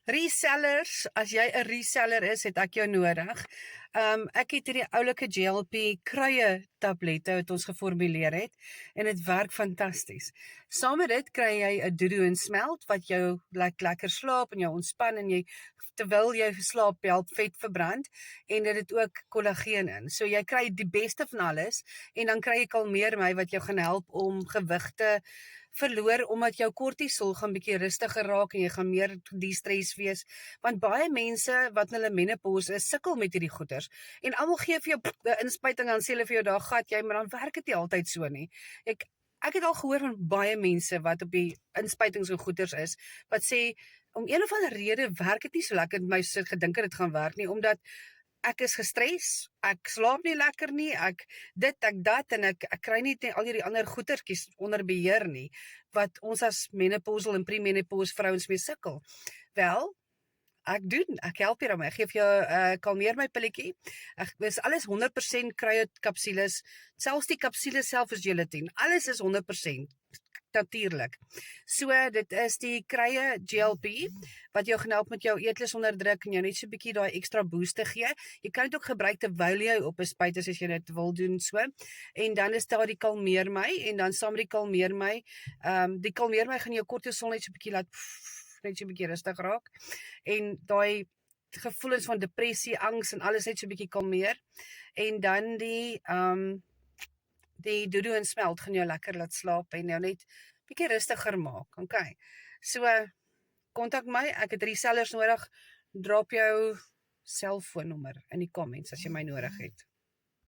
Resellers, as jy 'n reseller is, het ek jou nodig. Ek het hierdie oulike GLP kruie tablette wat ons geformuleer het en dit werk fantasties. Saam met dit kry jy 'n Doodoo en Smelt wat jou lekker slaap en jou ontspan en jy terwyl jy slaap help vet verbrand en dit het ook kollageen in. So jy kry die beste van alles en dan kry jy Kalmeer My wat jou gaan help om gewigte verloor omdat jou kortisol gaan bietjie rustiger raak en jy gaan meer die-stres wees, want baie mense wat in hulle menopause is, sukkel met hierdie goeters, en almal gee vir jou 'n inspuiting en dan sê hulle vir jou, daar gat jy, maar dan werk dit nie altyd so nie. Ek het al gehoor van baie mense wat op die inspuitings en goeters is, wat sê, om een of ander rede werk dit nie so lekker met my so gedink het dit gaan werk nie, omdat ek is gestres, ek slaap nie lekker nie, ek dat, en ek kry nie al hierdie ander goetertjies onder beheer nie, wat ons as menopausal en premenopause vrouens mee sukkel. Wel, ek help jou daarmee, ek gee vir jou Kalmeer My pilletjie, dis alles 100% kruiekapsules, selfs die kapsules self is gelatin, alles is 100% natuurlijk. So, dit is die kruie GLP, wat jou gaan help met jou eetlus onderdruk en jou net so 'n bietjie daai extra boost te gee. Jy kan dit ook gebruik terwyl jy op 'n spuit is as jy dit wil doen so. En dan is daar die Kalmeer My, en dan saam met die Kalmeer My, die Kalmeer My gaan jou kortisol net so 'n bietjie laat net so 'n bietjie rustig raak. En daai gevoelens van depressie, angs en alles net so 'n bietjie kalmeer. En dan die Doodoo en Smelt gaan jou lekker laat slaap en jou net bietjie rustiger maak. Okay. So, kontak my, ek het resellers nodig, drop jou selfoonnommer in die comments as jy my nodig het.